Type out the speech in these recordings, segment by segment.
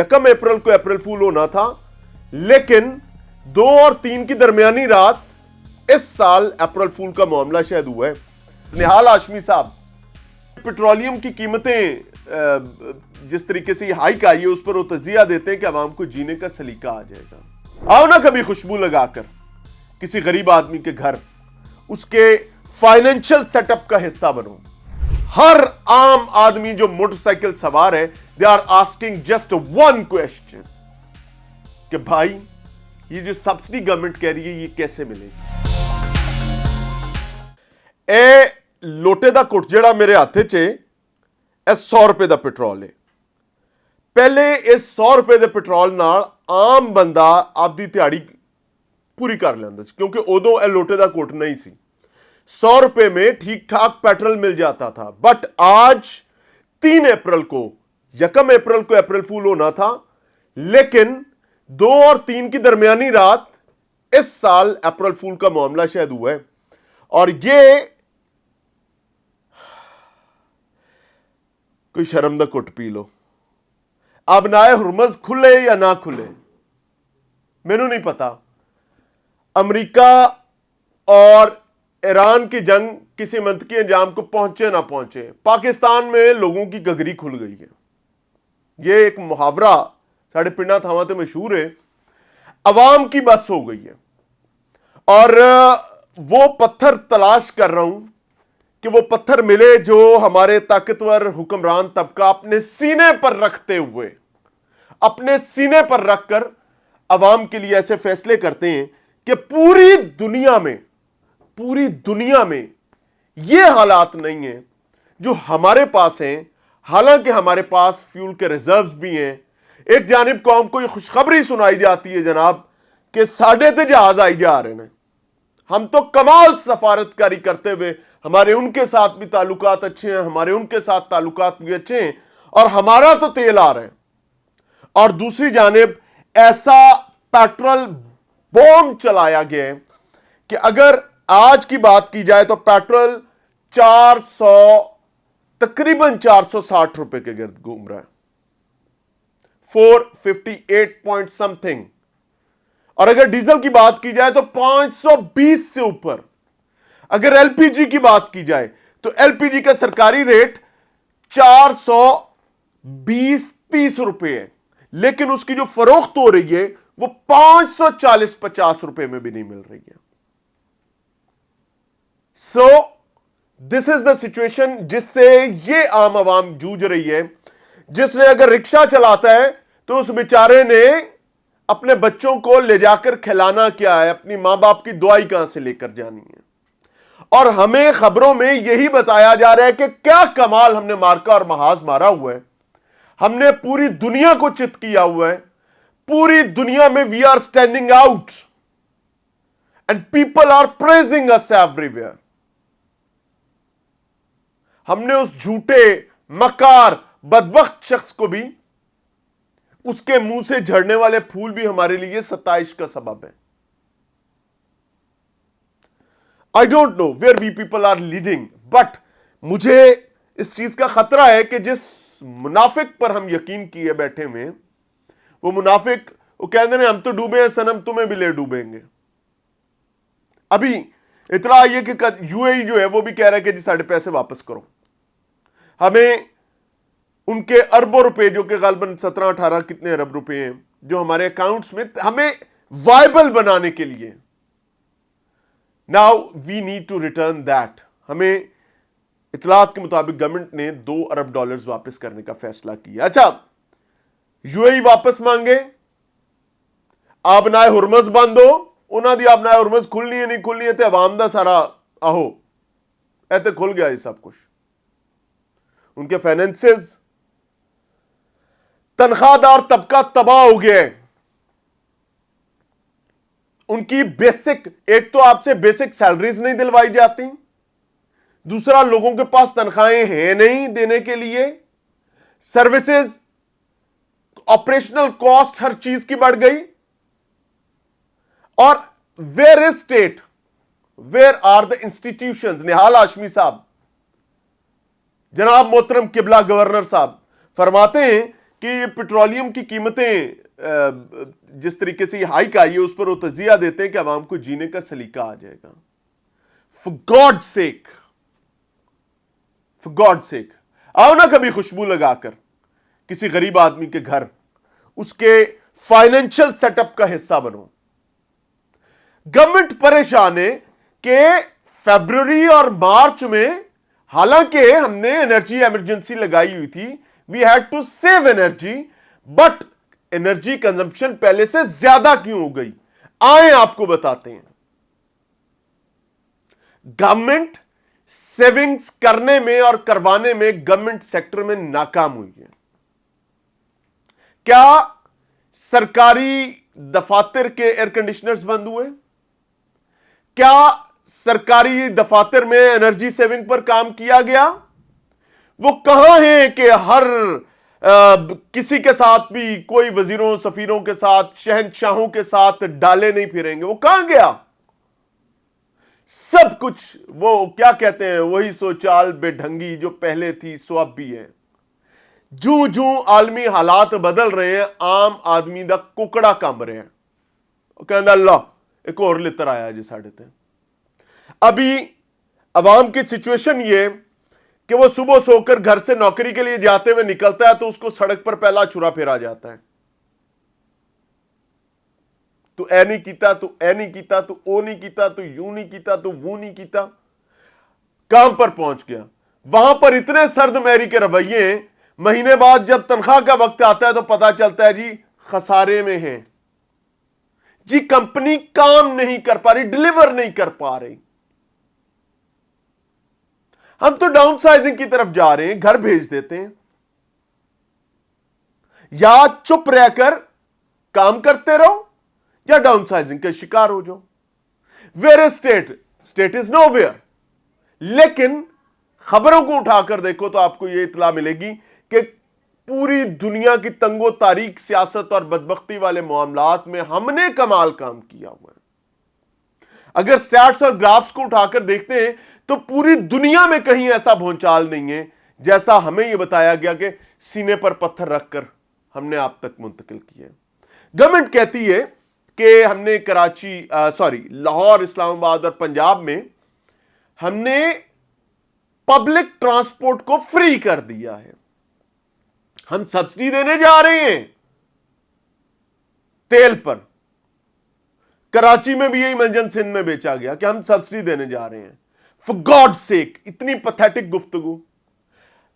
1 अप्रैल को अप्रैल फूल होना था, लेकिन 2 और 3 की दरमियानी रात इस साल अप्रैल फूल का मामला शायद हुआ है। निहाल हाशमी साहब, पेट्रोलियम की कीमतें जिस तरीके से हाइक आई है उस पर वो तजिया देते हैं कि आवाम को जीने का सलीका आ जाएगा। आओ ना कभी खुशबू लगाकर किसी गरीब आदमी के घर उसके फाइनेंशियल सेटअप का हिस्सा बनो। हर आम आदमी जो मोटरसाइकिल सवार है, they are asking just one question कि भाई ये जो सब्सिडी गवर्नमेंट कह रही है ये कैसे मिलेगी। ए लोटे दा कुट जेड़ा मेरे हाथे च ए 100 रुपए दा पेट्रोल है। पहले इस 100 रुपए दे पेट्रोल नाल आम बंदा आपदी दिहाड़ी पूरी कर लेंदा सी, क्योंकि उदों ए लोटे दा कुट नहीं सी। 100 रुपए में ठीक ठाक पेट्रोल मिल जाता था। बट आज 3 अप्रैल को 1 अप्रैल को अप्रैल फूल होना था, लेकिन 2 और 3 की दरमियानी रात इस साल अप्रैल फूल का मामला शायद हुआ है। और ये कोई शर्म दा घुट पी लो। अब नाए हुरमज खुले या ना खुले मैनू नहीं पता। अमेरिका और ईरान की जंग किसी मंतकी अंजाम को पहुंचे ना पहुंचे, पाकिस्तान में लोगों की गगरी खुल गई है। यह एक मुहावरा साढ़े पिंडा थावां ते मशहूर है। अवाम की बस हो गई है और वो पत्थर तलाश कर रहा हूं कि वो पत्थर मिले जो हमारे ताकतवर हुक्मरान तबका अपने सीने पर रखते हुए, अपने सीने पर रखकर अवाम के लिए ऐसे फैसले करते हैं कि पूरी दुनिया में ये हालात नहीं है जो हमारे पास हैं। हालांकि हमारे पास फ्यूल के रिजर्व्स भी हैं। एक जानिब कौम को ये खुशखबरी सुनाई जाती है जनाब कि साढ़े ते जहाज आई जा रहे हैं। हम तो कमाल सफारतकारी करते हुए हमारे उनके साथ भी ताल्लुकात अच्छे हैं, हमारे उनके साथ ताल्लुकात भी अच्छे हैं और हमारा तो तेल आ रहा है। और दूसरी जानिब ऐसा पेट्रोल बॉम्ब चलाया गया है कि अगर आज की बात की जाए तो पेट्रोल तकरीबन 460 रुपए के गिर्द घूम रहा है, 458 पॉइंट समथिंग। और अगर डीजल की बात की जाए तो 520 से ऊपर। अगर एलपीजी की बात की जाए तो एलपीजी का सरकारी रेट 420-30 रुपए है, लेकिन उसकी जो फरोख्त हो रही है वो 540-50 रुपए में भी नहीं मिल रही है। So this is the situation जिससे ये आम आवाम जूझ रही है। जिसने अगर रिक्शा चलाता है तो उस बेचारे ने अपने बच्चों को ले जाकर खिलाना क्या है, अपनी मां बाप की दुआई कहां से लेकर जानी है। और हमें खबरों में यही बताया जा रहा है कि क्या कमाल हमने मार्का और महाज मारा हुआ है, हमने पूरी दुनिया को चित किया हुआ है। पूरी दुनिया में we are standing out and people are praising us everywhere. हमने उस झूठे मकार बदबख्त शख्स को भी, उसके मुंह से झड़ने वाले फूल भी हमारे लिए सताइश का सबब है। I don't know where we people are leading, but मुझे इस चीज का खतरा है कि जिस मुनाफिक पर हम यकीन किए बैठे हुए, वो मुनाफिक वो कहते हैं हम तो डूबे हैं सनम, तुम्हें भी ले डूबेंगे। अभी इतना आई है कि यूएई जो है वो भी कह रहा है कि जी साढ़े पैसे वापस करो। हमें उनके अरबों रुपए, जो कि गालबन 17-18 कितने अरब रुपए हैं, जो हमारे अकाउंट्स में, हमें वायबल बनाने के लिए now we need to return that. हमें इतलात के मुताबिक गवर्नमेंट ने $2 अरब वापस करने का फैसला किया। अच्छा, यूएई वापस मांगे, आबनाए हुरमज बंद हो, उन्हों की आबनाए हुरमज खुलनी है नहीं खुलनी है तो अवाम का सारा आहो ऐसे खुल गया ये सब कुछ। उनके फाइनेंसेस, तनख्वाहदार तबका तबाह हो गया है। उनकी बेसिक, एक तो आपसे बेसिक सैलरीज नहीं दिलवाई जाती, दूसरा लोगों के पास तनख्वाहें हैं नहीं देने के लिए, सर्विसेज, ऑपरेशनल कॉस्ट हर चीज की बढ़ गई। और where is state, where are the institutions. Nihal Hashmi साहब, जनाब मोहतरम किबला गवर्नर साहब फरमाते हैं کہ یہ پیٹرولیم کی قیمتیں جس طریقے سے یہ ہائیک آئی ہے اس پر وہ تجزیہ دیتے ہیں کہ عوام کو جینے کا سلیقہ آ جائے گا. For God's sake, for God's sake, آؤ نا کبھی خوشبو لگا کر کسی غریب آدمی کے گھر اس کے فائنینشل سیٹ اپ کا حصہ بنو. گورنمنٹ پریشان ہے کہ فیبروری اور مارچ میں حالانکہ ہم نے انرجی ایمرجنسی لگائی ہوئی تھی, we had to save energy, but energy consumption پہلے سے زیادہ کیوں ہو گئی؟ آئیں آپ کو بتاتے ہیں. گورنمنٹ سیونگز کرنے میں اور کروانے میں گورنمنٹ سیکٹر میں ناکام ہوئی ہے. کیا سرکاری دفاتر کے ایئر کنڈیشنرز بند ہوئے؟ کیا سرکاری دفاتر میں انرجی سیونگ پر کام کیا گیا؟ وہ کہاں ہیں کہ ہر کسی کے ساتھ بھی کوئی وزیروں سفیروں کے ساتھ شہنشاہوں کے ساتھ ڈالے نہیں پھریں گے؟ وہ کہاں گیا؟ سب کچھ وہ کیا کہتے ہیں, وہی سو چال بے ڈھنگی جو پہلے تھی سو اب بھی ہے. جو عالمی حالات بدل رہے ہیں, عام آدمی دا ککڑا کم رہے ہیں. کہنا اللہ ایک اور لتر آیا جی ساڑھے تے. ابھی عوام کی سچویشن یہ کہ وہ صبح سو کر گھر سے نوکری کے لیے جاتے ہوئے نکلتا ہے تو اس کو سڑک پر پہلا چھرا پھیرا جاتا ہے. تو اے نہیں کیتا, تو اے نہیں کیتا, تو او نہیں کیتا, تو یوں نہیں کیتا, تو وہ نہیں کیتا. کام پر پہنچ گیا, وہاں پر اتنے سرد مہری کے رویے ہیں, مہینے بعد جب تنخواہ کا وقت آتا ہے تو پتا چلتا ہے جی خسارے میں ہیں, جی کمپنی کام نہیں کر پا رہی, ڈیلیور نہیں کر پا رہی. ہم تو ڈاؤن سائزنگ کی طرف جا رہے ہیں, گھر بھیج دیتے ہیں, یا چپ رہ کر کام کرتے رہو یا ڈاؤن سائزنگ کے شکار ہو جاؤ. Where state is nowhere. لیکن خبروں کو اٹھا کر دیکھو تو آپ کو یہ اطلاع ملے گی کہ پوری دنیا کی تنگ و تاریک سیاست اور بدبختی والے معاملات میں ہم نے کمال کام کیا ہوا ہے. اگر سٹیٹس اور گرافز کو اٹھا کر دیکھتے ہیں تو پوری دنیا میں کہیں ایسا بھونچال نہیں ہے جیسا ہمیں یہ بتایا گیا کہ سینے پر پتھر رکھ کر ہم نے آپ تک منتقل کیا ہے. گورنمنٹ کہتی ہے کہ ہم نے لاہور, اسلام آباد اور پنجاب میں ہم نے پبلک ٹرانسپورٹ کو فری کر دیا ہے. ہم سبسڈی دینے جا رہے ہیں تیل پر. کراچی میں بھی یہی منجن سندھ میں بیچا گیا کہ ہم سبسڈی دینے جا رہے ہیں. For God's sake, اتنی پتھیٹک گفتگو.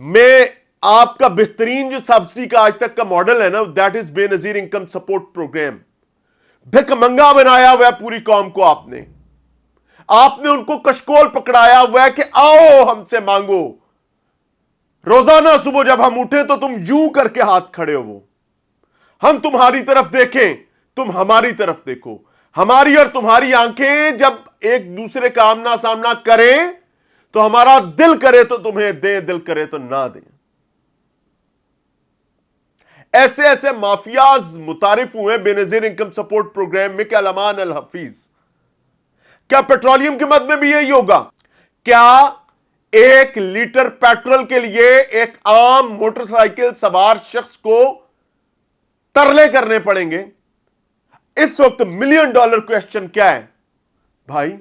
میں آپ کا بہترین جو سبسڈی کا آج تک کا ماڈل ہے نا, دیٹ از بے نظیر انکم سپورٹ پروگرام. بھک منگا بنایا ہوا ہے پوری قوم کو. آپ نے ان کو کشکول پکڑایا ہوا ہے کہ آؤ ہم سے مانگو. روزانہ صبح جب ہم اٹھیں تو تم یوں کر کے ہاتھ کھڑے ہو, ہم تمہاری طرف دیکھیں, تم ہماری طرف دیکھو. ہماری اور تمہاری آنکھیں جب ایک دوسرے کا آمنا سامنا کریں تو ہمارا دل کرے تو تمہیں دیں, دل کرے تو نہ دیں. ایسے ایسے مافیاز متعارف ہوئے بے نظیر انکم سپورٹ پروگرام میں کہ علمان الحفیظ. کیا پیٹرولیم کی مد میں بھی یہی ہوگا؟ کیا 1 لیٹر پیٹرول کے لیے ایک عام موٹر سائیکل سوار شخص کو ترلے کرنے پڑیں گے؟ اس وقت $1 ملین کویسچن کیا ہے بھائی,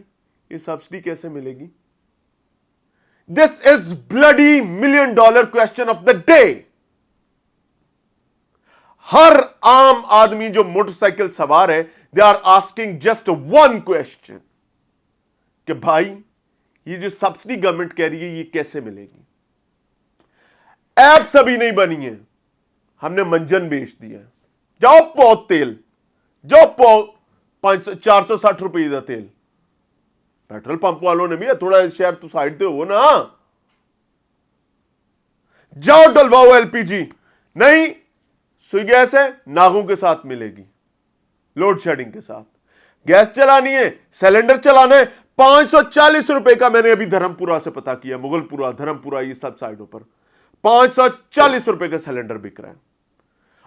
یہ سبسڈی کیسے ملے گی؟ This is bloody $1 million question of the day. ہر عام آدمی جو موٹر سائیکل سوار ہے, they are asking just one question کہ بھائی یہ جو سبسڈی گورنمنٹ کہہ رہی ہے یہ کیسے ملے گی؟ ایپس ابھی نہیں بنی ہے, ہم نے منجن بیچ دیا. جاؤ پاؤ تیل, جو 460 روپے دا تیل. پیٹرول پمپ والوں نے بھی تھوڑا شہر تو سائڈ دے ہو نا, جاؤ ڈلواؤ ایل پی جی. نہیں, سوئی گیس ہے ناگوں کے ساتھ ملے گی, لوڈ شیڈنگ کے ساتھ. گیس چلانی ہے, سلنڈر چلانا ہے, 540 روپے کا میں نے ابھی دھرم پورا سے پتا کیا, مغل پورا, دھرم پورا, یہ سب سائڈوں پر 540 روپے کا سلنڈر بک رہا ہے.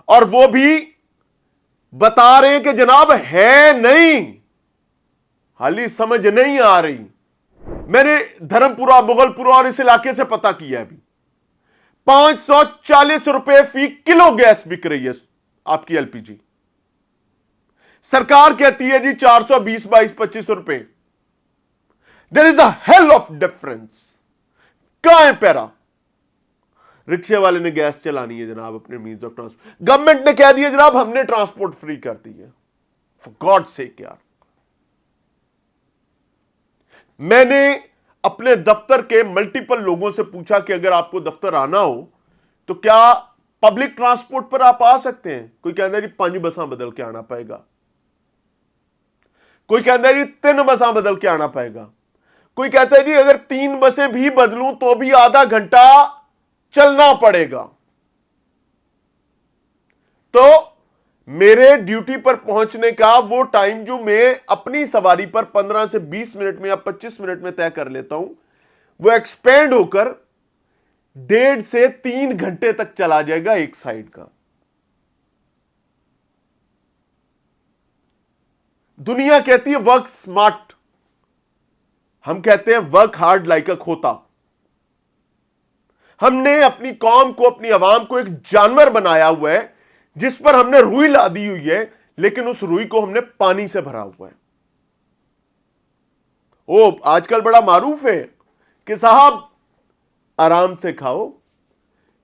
اور وہ بھی بتا رہے ہیں کہ جناب ہے نہیں, حالی سمجھ نہیں آ رہی. میں نے دھرم پورا, مغل پورا اور اس علاقے سے پتا کیا ابھی ₹540 फी किलो गैस बिक रही है आपकी एलपीजी। सरकार कहती है जी 420, 22, ₹25। There is a hell of difference. कहां है पैरा? रिक्शे वाले ने गैस चलानी है जनाब अपने मीन्स ऑफ ट्रांसपोर्ट, गवर्नमेंट ने कह दिया जनाब हमने ट्रांसपोर्ट फ्री कर दी है। फॉर गॉड सेक यार, मैंने अपने दफ्तर के मल्टीपल लोगों से पूछा कि अगर आपको दफ्तर आना हो तो क्या पब्लिक ट्रांसपोर्ट पर आप आ सकते हैं? कोई कहता है जी 5 बसां बदल के आना पड़ेगा, कोई कहता है जी 3 बसां बदल के आना पड़ेगा, कोई कहता है जी अगर 3 बसें भी बदलूं तो भी आधा घंटा चलना पड़ेगा। तो मेरे ड्यूटी पर पहुंचने का वो टाइम जो मैं अपनी सवारी पर 15 से 20 मिनट में या 25 मिनट में तय कर लेता हूं, वो एक्सपेंड होकर 1.5 से 3 घंटे तक चला जाएगा एक साइड का। दुनिया कहती है वर्क स्मार्ट, हम कहते हैं वर्क हार्ड लाइक अ खोता। हमने अपनी कौम को, अपनी आवाम को एक जानवर बनाया हुआ है जिस पर हमने रुई ला दी हुई है, लेकिन उस रुई को हमने पानी से भरा हुआ है। ओ आजकल बड़ा मारूफ है कि साहब आराम से खाओ,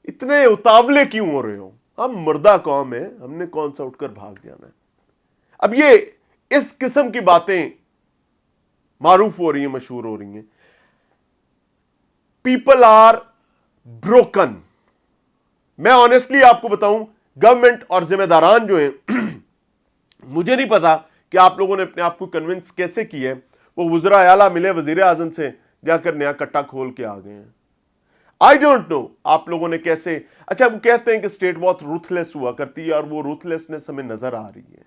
इतने उतावले क्यों हो रहे हो, हम मुर्दा कौम है, हमने कौन सा उठकर भाग जाना है। अब ये इस किस्म की बातें मारूफ हो रही हैं, मशहूर हो रही हैं। People are broken. मैं ऑनेस्टली आपको बताऊं, गवर्नमेंट और जिम्मेदारान जो हैं मुझे नहीं पता कि आप लोगों ने अपने आप को कन्विंस कैसे किया है। वो वज़ीर आला मिले वजीर आजम से, जाकर नया कट्टा खोल के आ गए हैं। आई डोंट नो आप लोगों ने कैसे। अच्छा, वो कहते हैं कि स्टेट बहुत रूथलेस हुआ करती है और वो रूथलेसनेस हमें नजर आ रही है।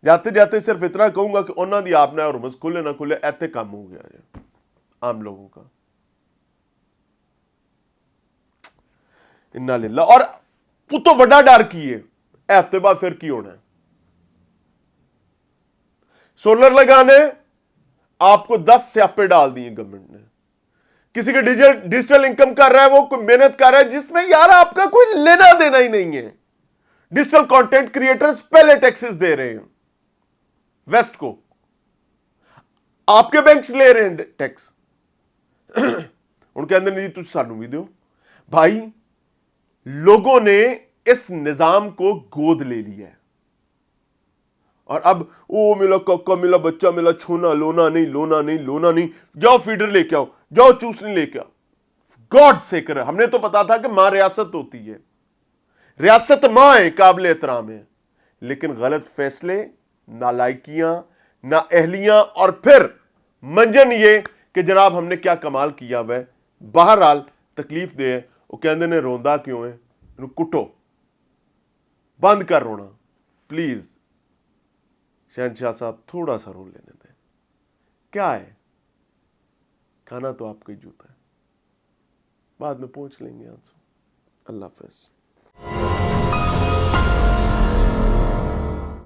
जाते जाते सिर्फ इतना कहूंगा कि उन्होंने दी आपने और बस खुले ना खुले ऐसे काम हो गया है आम लोगों का। इन्ना लिल्लाह। और वो तो बड़ा डर की है, हफ्ते बाद फिर की होना है। सोलर लगाने आपको 10 स्यापे डाल दिए गवर्नमेंट ने। किसी के डिजिटल इनकम कर रहा है, वो कोई मेहनत कर रहा है जिसमें यार आपका कोई लेना देना ही नहीं है। डिजिटल कंटेंट क्रिएटर्स पहले टैक्सेस दे रहे हैं वेस्ट को, आपके बैंक्स ले रहे हैं टैक्स। उनके अंदर नहीं, तुझ सानू भी दो भाई। लोगों ने इस निजाम को गोद ले लिया है और अब ओ मिला काका, मिला बच्चा, मिला छोना, लोना नहीं, लोना नहीं, लोना नहीं, जाओ फीडर लेके आओ, जाओ चूसनी लेके आओ। गॉड से कर, हमने तो पता था कि मां रियासत होती है, रियासत मां है, काबिल एहतराम है, लेकिन गलत फैसले, नालायकियां, नाअहलियां और फिर मंजन ये कि जनाब हमने क्या कमाल किया हुआ है। बहरहाल तकलीफ दे, वो कहते ने रोंदा क्यों है, कुटो, बंद कर रोना प्लीज। शहनशाह साहब थोड़ा सा रो लेने दें, क्या है, खाना तो आपका ही जूता है, बाद में पहुंच लेंगे आंसू। अल्लाह हाफ़िज़।